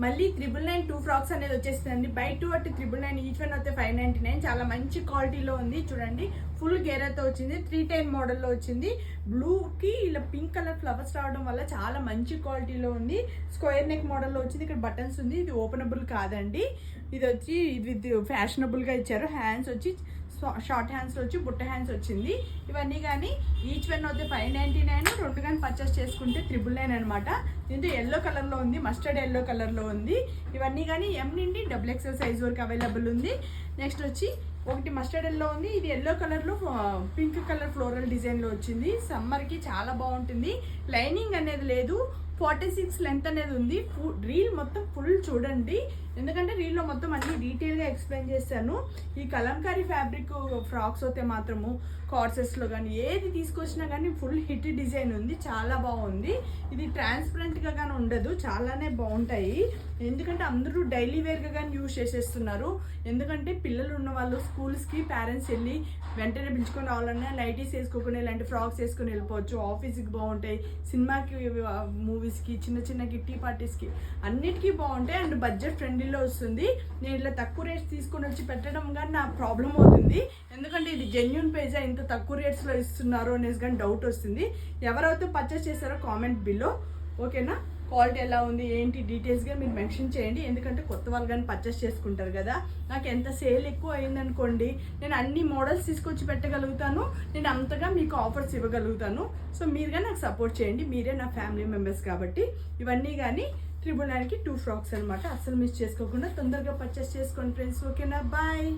మళ్ళీ 999 2 ఫ్రాక్స్ అనేది వచ్చేసిందండి. బై 2 అట్ 999, ఈచ్ వన్ అయితే 599. చాలా మంచి క్వాలిటీలో ఉంది చూడండి. ఫుల్ గేరతో వచ్చింది, 310 మోడల్లో వచ్చింది. బ్లూకి ఇలా పింక్ కలర్ ఫ్లవర్స్ రావడం వల్ల చాలా మంచి క్వాలిటీలో ఉంది. స్క్వేర్ నెక్ మోడల్లో వచ్చింది. ఇక్కడ బటన్స్ ఉంది. ఇది ఓపెనబుల్ కాదండి. ఇది వచ్చి ఇది ఫ్యాషనబుల్గా ఇచ్చారు. హ్యాండ్స్ వచ్చి షార్ట్ హ్యాండ్స్ వచ్చి బుట్ట హ్యాండ్స్ వచ్చింది. ఇవన్నీ కానీ ఈచ్ వన్ అయితే 599. రెండు కానీ పర్చేస్ చేసుకుంటే 999 అనమాట. దీంతో ఎల్లో కలర్లో ఉంది, మస్టర్డ్ ఎల్లో కలర్లో ఉంది. ఇవన్నీ కానీ ఎం నుండి XXL సైజ్ వరకు అవైలబుల్ ఉంది. నెక్స్ట్ వచ్చి ఒకటి మస్టర్డ్ ఎల్లో ఉంది. ఇది ఎల్లో కలర్లో పింక్ కలర్ ఫ్లోరల్ డిజైన్లో వచ్చింది. సమ్మర్కి చాలా బాగుంటుంది. లైనింగ్ అనేది లేదు, 46 లెంత్ అనేది ఉంది. రీల్ మొత్తం ఫుల్ చూడండి, ఎందుకంటే రీల్లో మొత్తం అన్ని డీటెయిల్గా ఎక్స్ప్లెయిన్ చేశాను. ఈ కలంకారీ ఫ్యాబ్రిక్ ఫ్రాక్స్ అయితే మాత్రము కార్సెస్లో కానీ ఏది తీసుకొచ్చినా కానీ ఫుల్ హిట్ డిజైన్ ఉంది, చాలా బాగుంది. ఇది ట్రాన్స్పరెంట్గా కానీ ఉండదు, చాలానే బాగుంటాయి. ఎందుకంటే అందరూ డైలీ వేర్గా కానీ యూజ్ చేసేస్తున్నారు. ఎందుకంటే పిల్లలు ఉన్న వాళ్ళు స్కూల్స్కి పేరెంట్స్ వెళ్ళి వెంటనే పిలుచుకొని రావాలన్నా నైటీస్ వేసుకోకుండా ఇలాంటి ఫ్రాక్స్ వేసుకొని వెళ్ళిపోవచ్చు. ఆఫీస్కి బాగుంటాయి, సినిమాకి, మూవీస్కి, చిన్న చిన్న కిట్టి పార్టీస్కి అన్నిటికీ బాగుంటాయి. అండ్ బడ్జెట్ ఫ్రెండ్లీలో వస్తుంది. నేను ఇలా తక్కువ రేట్స్ తీసుకొని వచ్చి పెట్టడం కానీ నాకు ప్రాబ్లం అవుతుంది. ఎందుకంటే ఇది జెన్యూన్ పేజా ఇంత తక్కువ రేట్స్లో ఇస్తున్నారు అనేసి కానీ డౌట్ వస్తుంది. ఎవరైతే పర్చేస్ చేస్తారో కామెంట్ బిలో, ఓకేనా? క్వాలిటీ ఎలా ఉంది ఏంటి డీటెయిల్స్గా మీరు మెన్షన్ చేయండి. ఎందుకంటే కొత్త వాళ్ళు కానీ పర్చేస్ చేసుకుంటారు కదా. నాకు ఎంత సేల్ ఎక్కువ అయిందనుకోండి, నేను అన్ని మోడల్స్ తీసుకొచ్చి పెట్టగలుగుతాను, నేను అంతగా మీకు ఆఫర్స్ ఇవ్వగలుగుతాను. సో మీరుగా నాకు సపోర్ట్ చేయండి, మీరే నా ఫ్యామిలీ మెంబర్స్ కాబట్టి. ఇవన్నీ కానీ 999కి 2 ఫ్రాక్స్ అనమాట. అస్సలు మిస్ చేసుకోకుండా తొందరగా పర్చేస్ చేసుకోండి ఫ్రెండ్స్, ఓకేనా? బాయ్.